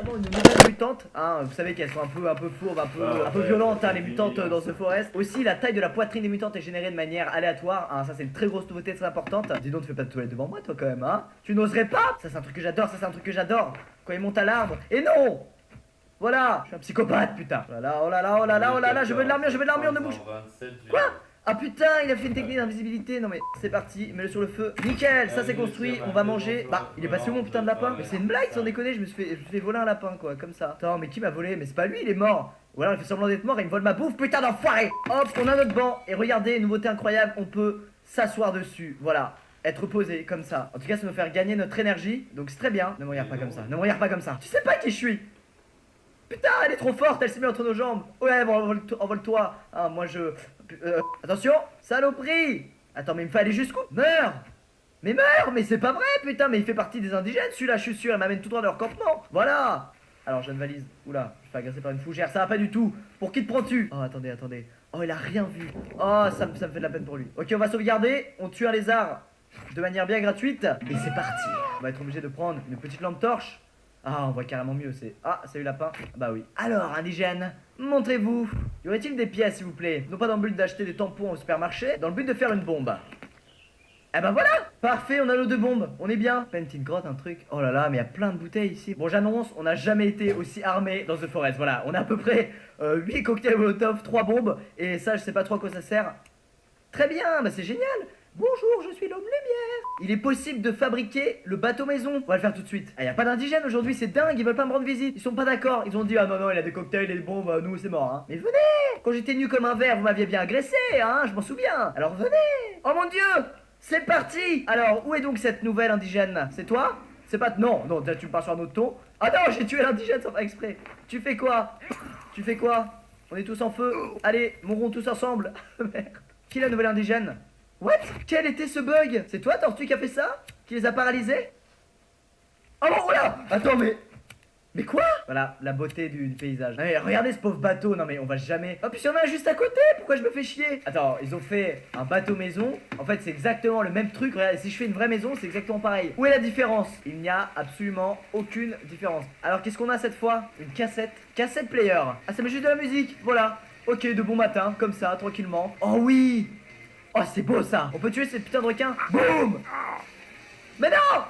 carrément une nouvelle mutante. Hein, vous savez qu'elles sont un peu fourbes, un peu violentes, hein, les mutantes dans ce forest. Aussi, la taille de la poitrine des mutantes est générée de manière aléatoire. Hein, ça, c'est une très grosse nouveauté, très importante. Dis donc, tu fais pas de toilette devant moi, toi, quand même, hein. Tu n'oserais pas. Ça, c'est un truc que j'adore, ça, c'est un truc que j'adore. Quand il monte à l'arbre. Et non! Voilà, je suis un psychopathe, putain. Oh là là, oh là là, oh là là, oh là là, je veux de l'armure, ne bouge. Quoi? Ah putain, il a fait une technique d'invisibilité. Non mais c'est parti, mets-le sur le feu. Nickel, ça c'est construit, on va manger. Bah, il est passé où mon putain de lapin? Mais c'est une blague, sans déconner, je me suis fait voler un lapin quoi, comme ça. Attends, mais qui m'a volé? Mais c'est pas lui, il est mort. Ou alors il fait semblant d'être mort et il me vole ma bouffe, putain d'enfoiré. Hop, on a notre banc. Et regardez, nouveauté incroyable, on peut s'asseoir dessus. Voilà. Être posé comme ça. En tout cas, ça va nous faire gagner notre énergie. Donc c'est très bien. Ne me regarde pas comme ça. Ne me regarde pas comme ça. Tu sais pas qui je suis. Putain, elle est trop forte, elle s'est mise entre nos jambes. Ouais, bon, envole-toi. Ah, moi je... attention, saloperie. Attends, mais il me fait aller jusqu'où? Meurs. Mais meurs, mais c'est pas vrai, putain. Mais il fait partie des indigènes, celui-là, je suis sûr. Il m'amène tout droit à leur campement. Voilà. Alors, j'ai une valise. Oula, je suis agressé par une fougère. Ça va pas du tout. Pour qui te prends-tu? Oh, attendez, attendez. Oh, il a rien vu. Oh, ça me fait de la peine pour lui. Ok, on va sauvegarder. On tue un lézard de manière bien gratuite. Et c'est parti. On va être obligé de prendre une petite lampe torche. Ah, on voit carrément mieux, c'est... Ah, salut lapin. Bah oui. Alors, indigène, montrez-vous. Y aurait-il des pièces, s'il vous plaît? Non pas dans le but d'acheter des tampons au supermarché, dans le but de faire une bombe. Eh ben voilà. Parfait, on a nos deux bombes, on est bien. Pas une petite grotte, un truc. Oh là là, mais il y a plein de bouteilles ici. Bon, j'annonce, on n'a jamais été aussi armé dans The Forest. Voilà, on a à peu près 8 cocktails Molotov, 3 bombes. Et ça, je sais pas trop à quoi ça sert. Très bien, bah c'est génial. Bonjour, je suis l'homme lumière. Il est possible de fabriquer le bateau maison. On va le faire tout de suite. Ah, y a pas d'indigènes aujourd'hui, c'est dingue, ils veulent pas me rendre visite. Ils sont pas d'accord. Ils ont dit, ah non, non, il a des cocktails et des bombes, nous c'est mort, hein. Mais venez. Quand j'étais nu comme un verre, vous m'aviez bien agressé, hein, je m'en souviens. Alors venez. Oh mon dieu, c'est parti. Alors, où est donc cette nouvelle indigène? C'est toi? C'est pas... Non, non, tu me parles sur un autre ton. Ah non, j'ai tué l'indigène sans faire exprès. Tu fais quoi? Tu fais quoi? On est tous en feu. Allez, mourons tous ensemble. Merde. Qui est la nouvelle indigène? What? Quel était ce bug? C'est toi, Tortue, qui a fait ça? Qui les a paralysés? Oh bon, voilà. Attends, mais quoi? Voilà, la beauté du paysage. Non mais regardez ce pauvre bateau, non mais on va jamais... Oh puis il y en a un juste à côté, pourquoi je me fais chier? Attends, ils ont fait un bateau maison. En fait c'est exactement le même truc, regardez, si je fais une vraie maison c'est exactement pareil. Où est la différence? Il n'y a absolument aucune différence. Alors qu'est-ce qu'on a cette fois? Une cassette. Cassette player. Ah ça met juste de la musique, voilà. Ok, de bon matin, comme ça, tranquillement. Oh oui. Oh c'est beau ça. On peut tuer ces putains de requins. Boum. Mais non.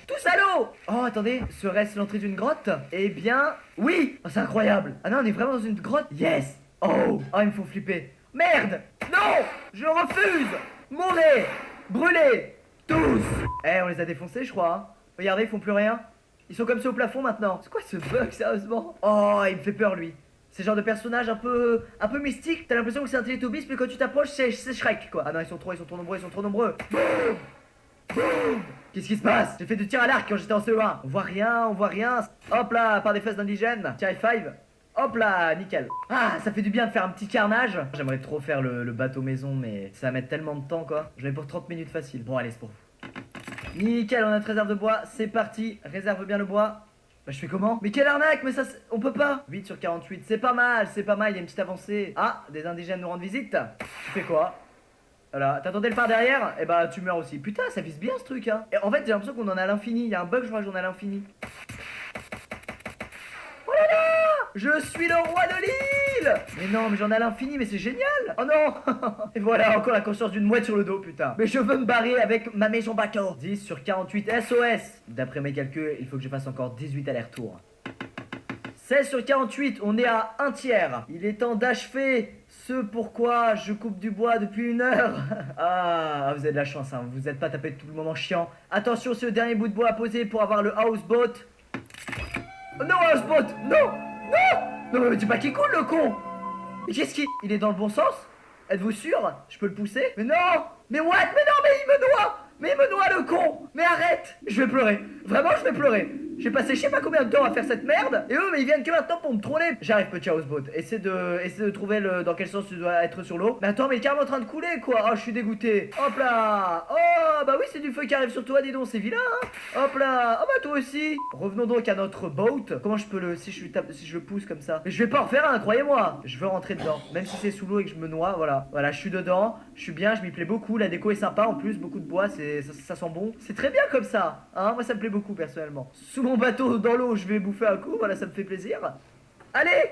Tous à l'eau. Oh attendez, serait-ce l'entrée d'une grotte? Eh bien, oui. Oh c'est incroyable. Ah non, on est vraiment dans une grotte. Yes. Oh, oh ils me font flipper. Merde. Non. Je refuse. Mourez. Brûlez. Tous. Eh, on les a défoncés je crois, hein. Regardez, ils font plus rien. Ils sont comme ça au plafond maintenant. C'est quoi ce bug sérieusement? Oh, il me fait peur lui. C'est le genre de personnage un peu mystique. T'as l'impression que c'est un Télétobies, mais quand tu t'approches, c'est Shrek quoi. Ah non, ils sont trop nombreux. Boum. Boum. Qu'est-ce qui se passe? J'ai fait du tir à l'arc quand j'étais en CE1. On voit rien. Hop là, par des fesses d'indigènes. Tier 5. Hop là, nickel. Ah, ça fait du bien de faire un petit carnage. J'aimerais trop faire le bateau maison, mais ça va mettre tellement de temps quoi. J'en ai pour 30 minutes facile. Bon, allez, c'est pour vous. Nickel, on a notre réserve de bois. C'est parti. Réserve bien le bois. Bah je fais comment? Mais quelle arnaque, mais ça on peut pas. 8 sur 48, c'est pas mal, il y a une petite avancée. Ah, des indigènes nous rendent visite. Tu fais quoi? Voilà, t'attendais le par derrière? Et bah tu meurs aussi. Putain, ça vise bien ce truc hein. Et en fait j'ai l'impression qu'on en a à l'infini. Il y a un bug, je crois que j'en ai à l'infini. Oh là là, je suis le roi de l'île. Mais non, mais j'en ai à l'infini, mais c'est génial. Oh non. Et voilà, encore la conscience d'une mouette sur le dos, putain. Mais je veux me barrer avec ma maison bateau. 10 sur 48 SOS. D'après mes calculs, il faut que je fasse encore 18 allers-retours. 16 sur 48, on est à un tiers. Il est temps d'achever ce pourquoi je coupe du bois depuis 1 heure. Ah, vous avez de la chance, hein. Vous n'êtes pas tapé tout le moment chiant. Attention, c'est le dernier bout de bois à poser pour avoir le houseboat. Oh non, houseboat. Non. Non, mais dis pas qu'il coule, le con. Mais qu'est-ce qu'il... Il est dans le bon sens? Êtes-vous sûr? Je peux le pousser? Mais non. Mais what? Mais non, mais il me noie. Mais il me noie, le con. Mais arrête. Je vais pleurer. Vraiment, je vais pleurer. J'ai passé je sais pas combien de temps à faire cette merde. Et eux mais ils viennent que maintenant pour me troller. J'arrive petit houseboat. Essaie de trouver dans quel sens tu dois être sur l'eau. Mais attends mais il est carrément en train de couler quoi. Oh je suis dégoûté. Hop là. Oh bah oui c'est du feu qui arrive sur toi dis donc c'est vilain hein. Hop là. Oh bah toi aussi. Revenons donc à notre boat. Comment je peux le... Si je le pousse comme ça. Mais je vais pas en refaire un croyez-moi. Je veux rentrer dedans. Même si c'est sous l'eau et que je me noie. Voilà. Voilà je suis dedans. Je suis bien. Je m'y plais beaucoup. La déco est sympa en plus. Beaucoup de bois. Ça sent bon. C'est très bien comme ça. Hein moi ça me plaît beaucoup personnellement. Sous second bateau dans l'eau, je vais bouffer un coup, voilà, ça me fait plaisir. Allez!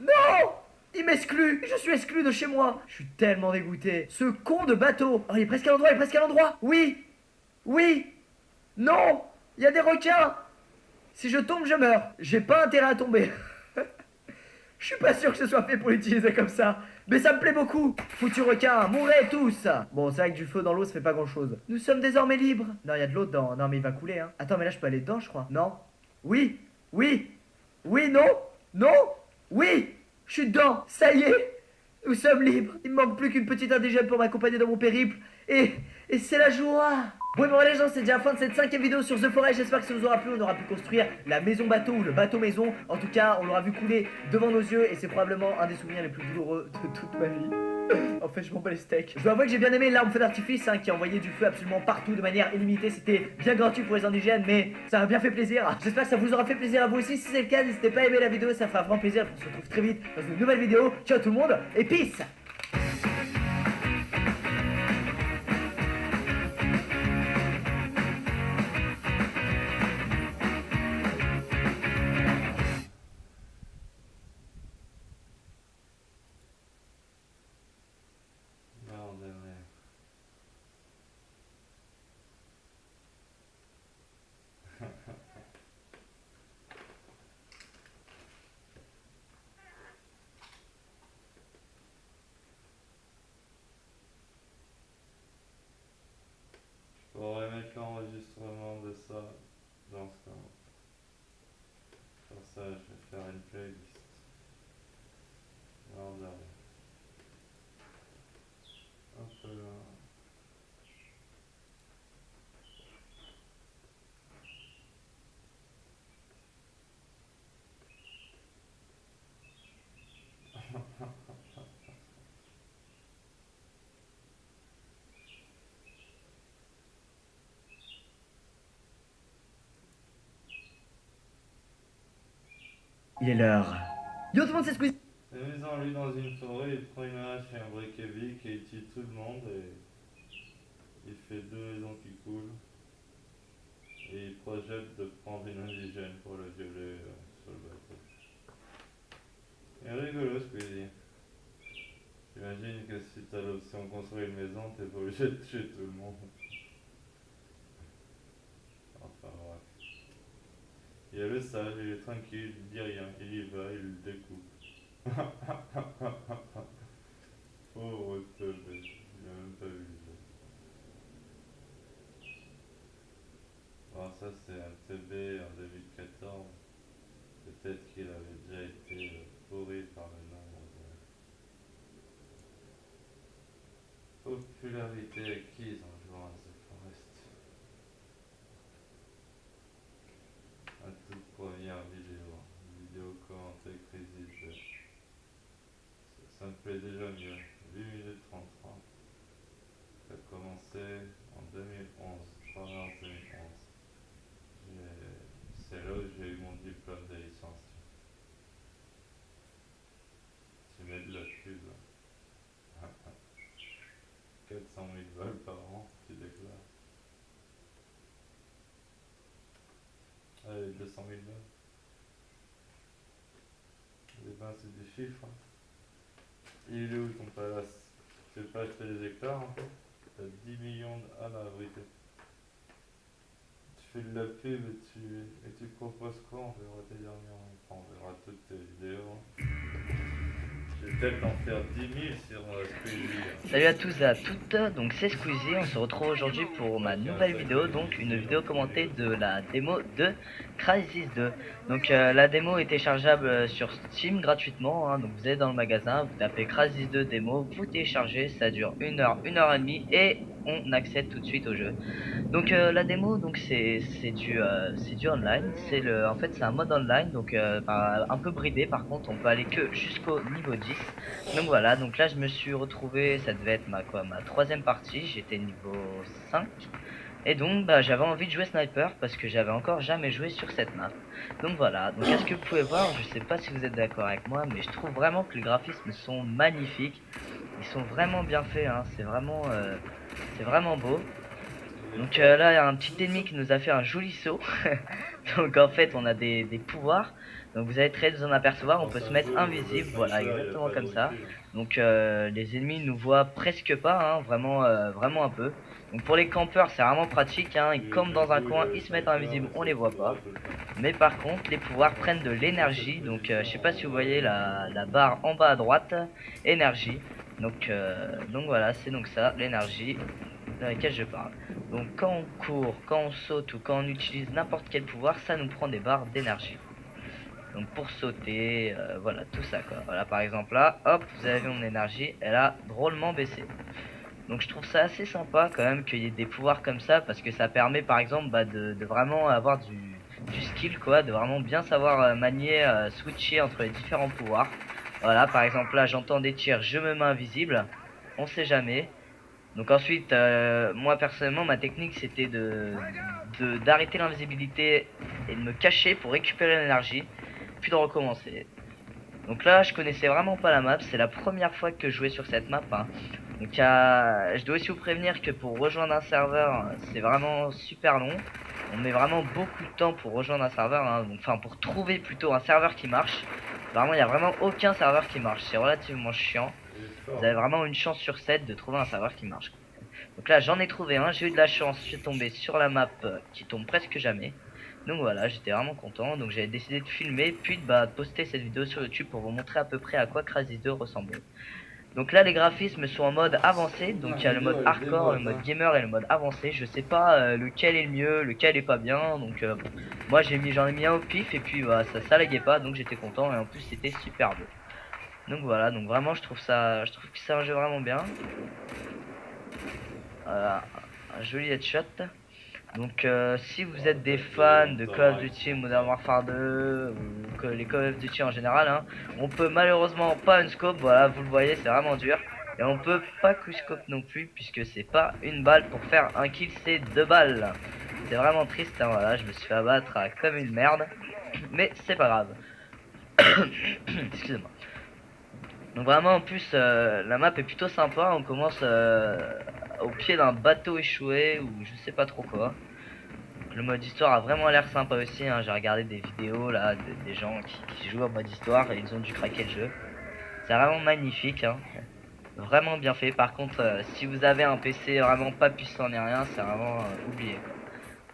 Non! Il m'exclut! Je suis exclu de chez moi! Je suis tellement dégoûté. Ce con de bateau! Oh, il est presque à l'endroit, il est presque à l'endroit! Oui! Oui! Non! Il y a des requins! Si je tombe, je meurs. J'ai pas intérêt à tomber. Je suis pas sûr que ce soit fait pour l'utiliser comme ça. Mais ça me plaît beaucoup. Foutu requin, mourrez tous. Bon, c'est vrai que du feu dans l'eau, ça fait pas grand chose. Nous sommes désormais libres. Non, il y a de l'eau dedans. Non, mais il va couler, hein. Attends, mais là, je peux aller dedans, je crois. Non? Oui? Oui? Oui, non? Non? Oui! Je suis dedans. Ça y est. Nous sommes libres. Il me manque plus qu'une petite indigène pour m'accompagner dans mon périple. Et c'est la joie. Bon et bon les gens, c'est déjà la fin de cette 5ème vidéo sur The Forest. J'espère que ça vous aura plu. On aura pu construire la maison bateau ou le bateau maison. En tout cas, on l'aura vu couler devant nos yeux. Et c'est probablement un des souvenirs les plus douloureux de toute ma vie. En fait, je m'en bats les steaks. Je dois avouer que j'ai bien aimé l'arme feu d'artifice, hein, qui envoyait du feu absolument partout de manière illimitée. C'était bien gratuit pour les indigènes, mais ça m'a bien fait plaisir. J'espère que ça vous aura fait plaisir à vous aussi. Si c'est le cas, n'hésitez pas à aimer la vidéo, ça fera vraiment plaisir. On se retrouve très vite dans une nouvelle vidéo. Ciao tout le monde et peace. Je pourrais mettre l'enregistrement de ça dans ce cas. Pour ça, je vais faire une playlist. Alors, derrière. Un peu là. Il est l'heure. Yo tout le monde, c'est Squeezie. Amusant, lui, dans une forêt, il prend une hache et un briquet bic et il tue tout le monde et il fait 2 maisons qui coulent. Et il projette de prendre une indigène pour le violer sur le bateau. Il est rigolo, Squeezie. J'imagine que si t'as l'option de construire une maison, t'es pas obligé de tuer tout le monde. Enfin bref. Il y a le sage, il est tranquille, il dit rien, il y va, il le découpe. Pauvre teubé, il a même pas vu le jeu. Bon, ça c'est un TB en 2014. Peut-être qu'il avait déjà été pourri par le nombre de popularité acquise en jouant à The Forest. La toute première vidéo commentée Crazy. Ça me plaît déjà mieux. 8 minutes 33. Ça a commencé en 2011, 3 mars 2011. C'est là où j'ai eu mon diplôme de licence. Tu mets de la pub. 400 000 balles par an, tu déclares. Allez, 200 000 balles. Eh ben, c'est des chiffres. Hein. Il est où ton palace? Tu veux pas acheter des hectares en fait? T'as 10 millions à la vérité. Tu fais de la pub et tu proposes quoi? On verra tes derniers. Enfin, on verra toutes tes vidéos. Je vais peut-être en faire 10 000 sur Squeezie. Salut à tous et à toutes, donc c'est Squeezie, on se retrouve aujourd'hui pour ma nouvelle vidéo, donc une vidéo commentée de la démo de Crysis 2. Donc la démo est téléchargeable sur Steam gratuitement, hein, donc vous allez dans le magasin, vous tapez Crysis 2 démo, vous téléchargez, ça dure 1 heure, 1 heure et demie et on accède tout de suite au jeu. Donc la démo, donc c'est du online, en fait c'est un mode online, donc un peu bridé. Par contre on peut aller que jusqu'au niveau 10. Donc voilà, donc là je me suis retrouvé, ça devait être ma 3ème partie, j'étais niveau 5. Et donc bah, j'avais envie de jouer sniper parce que j'avais encore jamais joué sur cette map. Donc voilà, donc est-ce que vous pouvez voir, je sais pas si vous êtes d'accord avec moi, mais je trouve vraiment que les graphismes sont magnifiques. Ils sont vraiment bien faits, hein. C'est vraiment beau. Donc là il y a un petit ennemi qui nous a fait un joli saut. Donc en fait on a des pouvoirs. Donc vous allez très bien en apercevoir, on peut se mettre invisible, voilà exactement comme ça. Donc les ennemis nous voient presque pas, hein, vraiment un peu. Donc pour les campeurs c'est vraiment pratique, hein, et comme dans un coin ils se mettent invisibles, on les voit pas. Mais par contre les pouvoirs prennent de l'énergie, donc je sais pas si vous voyez la barre en bas à droite, énergie. Donc voilà, c'est donc ça, l'énergie de laquelle je parle. Donc quand on court, quand on saute ou quand on utilise n'importe quel pouvoir, ça nous prend des barres d'énergie. Donc pour sauter, voilà, tout ça quoi. Voilà, par exemple là, hop, vous avez vu mon énergie, elle a drôlement baissé. Donc je trouve ça assez sympa quand même qu'il y ait des pouvoirs comme ça, parce que ça permet par exemple de vraiment avoir du skill quoi, de vraiment bien savoir manier, switcher entre les différents pouvoirs. Voilà, par exemple là j'entends des tirs, je me mets invisible, on sait jamais. Donc ensuite, moi personnellement ma technique c'était d'arrêter l'invisibilité et de me cacher pour récupérer l'énergie, puis de recommencer. Donc là je connaissais vraiment pas la map, c'est la première fois que je jouais sur cette map, hein. Donc je dois aussi vous prévenir que pour rejoindre un serveur c'est vraiment super long. On met vraiment beaucoup de temps pour rejoindre un serveur, hein. Enfin pour trouver plutôt un serveur qui marche. Vraiment il n'y a vraiment aucun serveur qui marche, c'est relativement chiant. Vous avez vraiment une chance sur 7 de trouver un serveur qui marche. Donc là j'en ai trouvé un, j'ai eu de la chance, je suis tombé sur la map qui tombe presque jamais. Donc voilà, j'étais vraiment content, donc j'avais décidé de filmer puis de poster cette vidéo sur YouTube pour vous montrer à peu près à quoi Crysis 2 ressemblait. Donc là les graphismes sont en mode avancé, donc il y a le mode hardcore, le mode gamer et le mode avancé. Je sais pas lequel est le mieux, lequel est pas bien, donc moi j'en ai mis un au pif et puis bah, ça laguait pas, donc j'étais content et en plus c'était super beau. Donc voilà, donc vraiment je trouve que c'est un jeu vraiment bien. Voilà, un joli headshot. Donc si vous êtes des fans de Call of Duty Modern Warfare 2 ou que les Call of Duty en général, hein, on peut malheureusement pas une scope, voilà vous le voyez c'est vraiment dur. Et on peut pas scope non plus puisque c'est pas une balle pour faire un kill, c'est 2 balles. C'est vraiment triste, hein, voilà je me suis fait abattre comme une merde. Mais c'est pas grave. Excusez-moi. Donc vraiment en plus la map est plutôt sympa, on commence au pied d'un bateau échoué ou je sais pas trop quoi. Le mode histoire a vraiment l'air sympa aussi, hein. J'ai regardé des vidéos là des gens qui jouent en mode histoire et ils ont dû craquer le jeu. C'est vraiment magnifique, hein. Vraiment bien fait. Par contre si vous avez un PC vraiment pas puissant ni rien, c'est vraiment oublié quoi.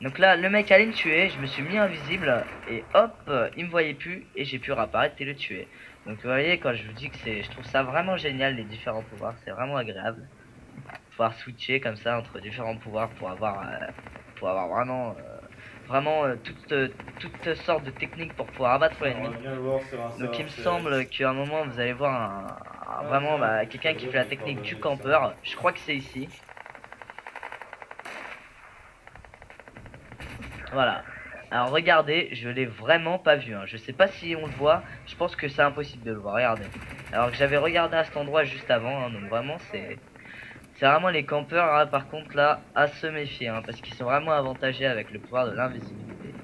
Donc là le mec allait me tuer, je me suis mis invisible et hop il me voyait plus et j'ai pu réapparaître et le tuer. Donc vous voyez quand je vous dis que je trouve ça vraiment génial les différents pouvoirs, c'est vraiment agréable. Pouvoir switcher comme ça entre différents pouvoirs pour avoir vraiment toutes sortes de techniques pour pouvoir abattre l'ennemi. Donc il me semble qu'à un moment vous allez voir vraiment quelqu'un qui fait la technique du campeur. Je crois que c'est ici. Voilà. Alors regardez, je l'ai vraiment pas vu, hein. Je sais pas si on le voit, je pense que c'est impossible de le voir, regardez. Alors que j'avais regardé à cet endroit juste avant, hein, donc vraiment c'est vraiment les campeurs, hein, par contre là, à se méfier, hein, parce qu'ils sont vraiment avantagés avec le pouvoir de l'invisibilité.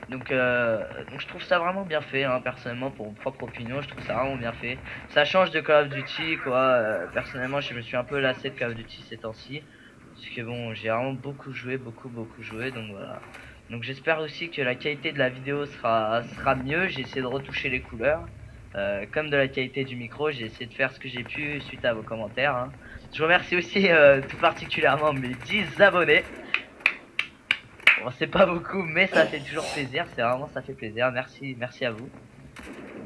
Donc je trouve ça vraiment bien fait, hein, personnellement, pour mon propre opinion, je trouve ça vraiment bien fait. Ça change de Call of Duty, quoi. Personnellement, je me suis un peu lassé de Call of Duty ces temps-ci. Parce que bon, j'ai vraiment beaucoup joué, donc voilà. Donc j'espère aussi que la qualité de la vidéo sera mieux. J'ai essayé de retoucher les couleurs. Comme de la qualité du micro, j'ai essayé de faire ce que j'ai pu suite à vos commentaires, hein. Je remercie aussi tout particulièrement mes 10 abonnés. Bon, c'est pas beaucoup, mais ça fait toujours plaisir. C'est vraiment, ça fait plaisir. Merci à vous.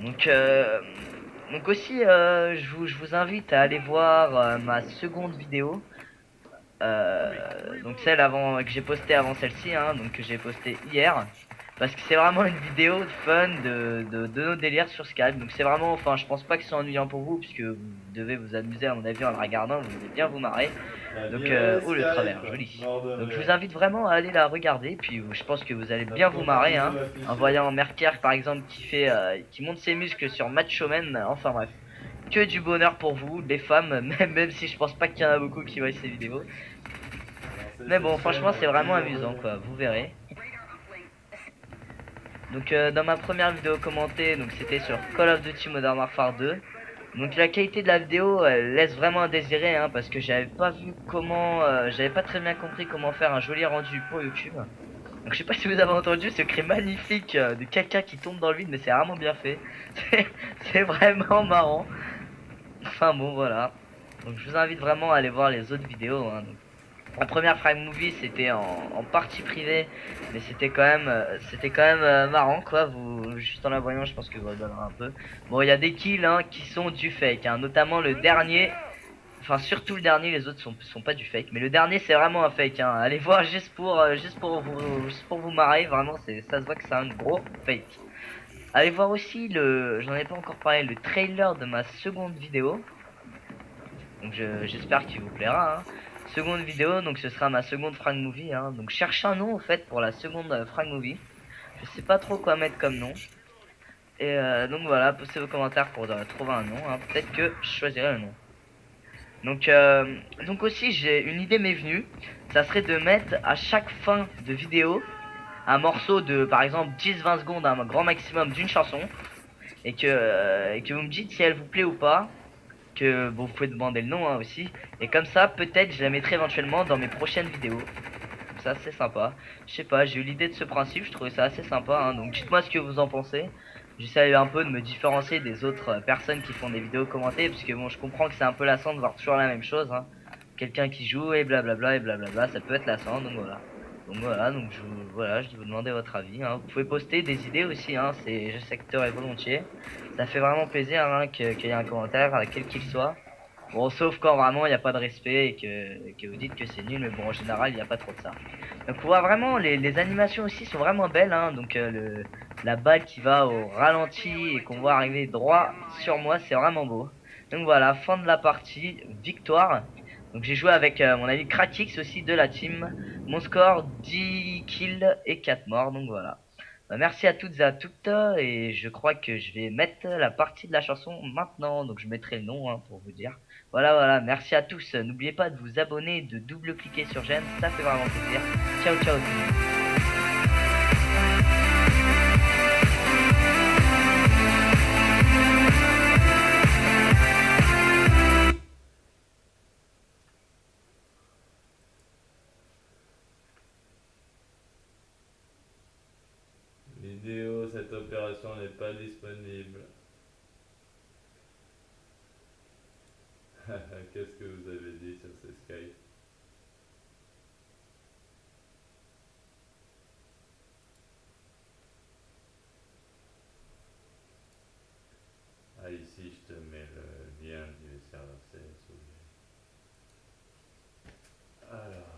Donc aussi, je vous invite à aller voir ma seconde vidéo. Donc celle que j'ai postée avant celle-ci, hein, donc que j'ai postée hier. Parce que c'est vraiment une vidéo de fun de nos délires sur Skype. Donc c'est vraiment, enfin je pense pas que c'est ennuyant pour vous, puisque vous devez vous amuser à mon avis en le regardant, vous devez bien vous marrer. Donc oh le travers, joli. Donc je vous invite vraiment à aller la regarder, puis je pense que vous allez bien vous marrer, hein, en voyant Merker par exemple qui monte ses muscles sur Macho Man, enfin bref. Que du bonheur pour vous, les femmes, même si je pense pas qu'il y en a beaucoup qui voient ces vidéos. Mais bon, franchement c'est vraiment amusant quoi, vous verrez. Donc dans ma première vidéo commentée, donc c'était sur Call of Duty Modern Warfare 2. Donc la qualité de la vidéo elle laisse vraiment à désirer hein, parce que j'avais pas vu comment, j'avais pas très bien compris comment faire un joli rendu pour YouTube. Donc je sais pas si vous avez entendu ce cri magnifique de quelqu'un qui tombe dans le vide, mais c'est vraiment bien fait. C'est vraiment marrant. Enfin bon voilà. Donc je vous invite vraiment à aller voir les autres vidéos. Hein. Donc, en première Frag Movie c'était en partie privée, mais c'était quand même marrant quoi. Vous juste en la voyant, je pense que vous rigolerez un peu. Bon, il y a des kills hein, qui sont du fake, hein, notamment le dernier. Enfin surtout le dernier, les autres sont pas du fake, mais le dernier c'est vraiment un fake. Hein. Allez voir juste pour vous marrer. Vraiment, ça se voit que c'est un gros fake. Allez voir aussi j'en ai pas encore parlé, le trailer de ma seconde vidéo. Donc j'espère qu'il vous plaira. Hein. Seconde vidéo, donc ce sera ma seconde Frag Movie. Hein. Donc cherche un nom en fait pour la seconde Frag Movie. Je sais pas trop quoi mettre comme nom. Et donc voilà, postez vos commentaires pour trouver un nom. Hein. Peut-être que je choisirai le nom. Donc aussi j'ai une idée m'est venue. Ça serait de mettre à chaque fin de vidéo un morceau de par exemple 10-20 secondes, un grand maximum d'une chanson. Et que vous me dites si elle vous plaît ou pas. Que bon, vous pouvez demander le nom hein, aussi. Et comme ça, peut-être je la mettrai éventuellement dans mes prochaines vidéos. Comme ça, c'est sympa. Je sais pas, j'ai eu l'idée de ce principe, je trouvais ça assez sympa. Hein, donc dites-moi ce que vous en pensez. J'essaie un peu de me différencier des autres personnes qui font des vidéos commentées. Parce que bon, je comprends que c'est un peu lassant de voir toujours la même chose. Hein. Quelqu'un qui joue et blablabla, ça peut être lassant. Donc voilà. Donc je vais vous demander votre avis. Hein. Vous pouvez poster des idées aussi. Hein, je secteur et volontiers. Ça fait vraiment plaisir hein, qu'il y ait un commentaire, quel qu'il soit. Bon, sauf quand vraiment il n'y a pas de respect et que vous dites que c'est nul, mais bon, en général, il n'y a pas trop de ça. Donc, on voit vraiment, les animations aussi sont vraiment belles, hein. Donc, la balle qui va au ralenti et qu'on voit arriver droit sur moi, c'est vraiment beau. Donc, voilà, fin de la partie, victoire. Donc, j'ai joué avec mon ami Kratix aussi de la team. Mon score, 10 kills et 4 morts, donc voilà. Merci à toutes et à toutes et je crois que je vais mettre la partie de la chanson maintenant, donc je mettrai le nom hein, pour vous dire. Voilà, merci à tous, n'oubliez pas de vous abonner et de double-cliquer sur j'aime, ça fait vraiment plaisir. Ciao tout le monde. Vidéo, cette opération n'est pas disponible. Qu'est-ce que vous avez dit sur ce Skype? Ah, ici, je te mets le lien du serveur CS. Alors.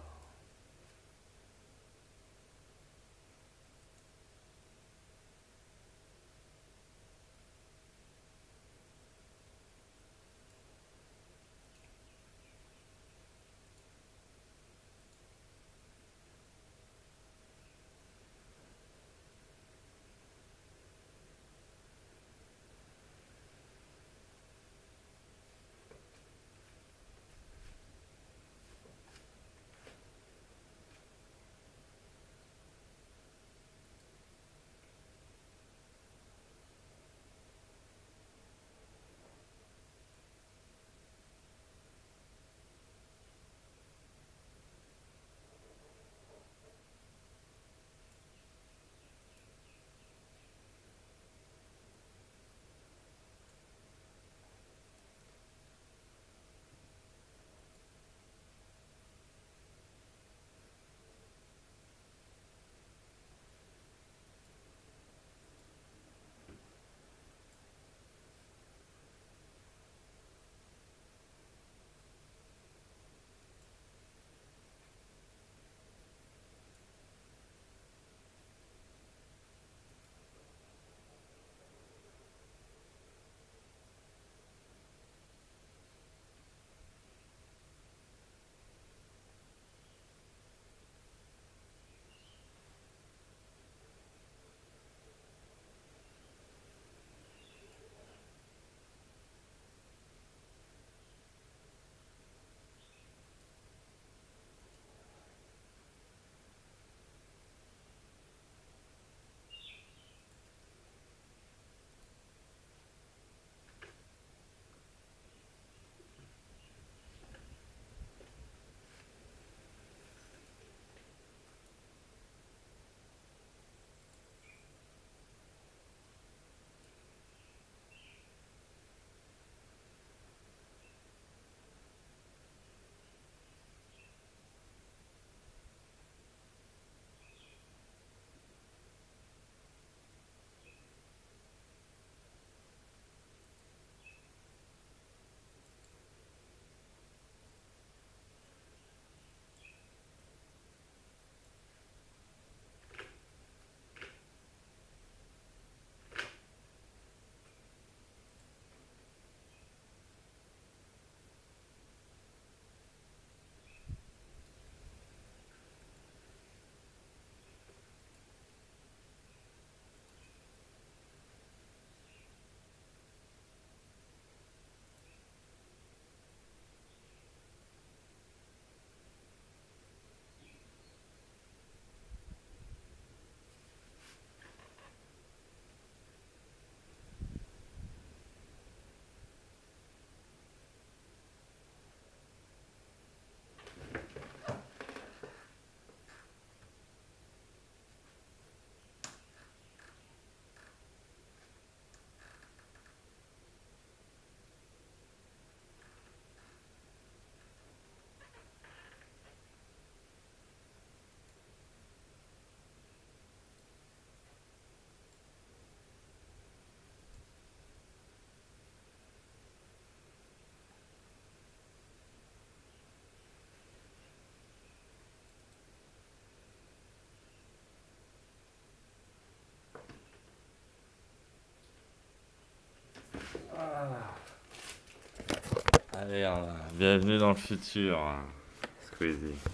Et bienvenue dans le futur, Squeezie.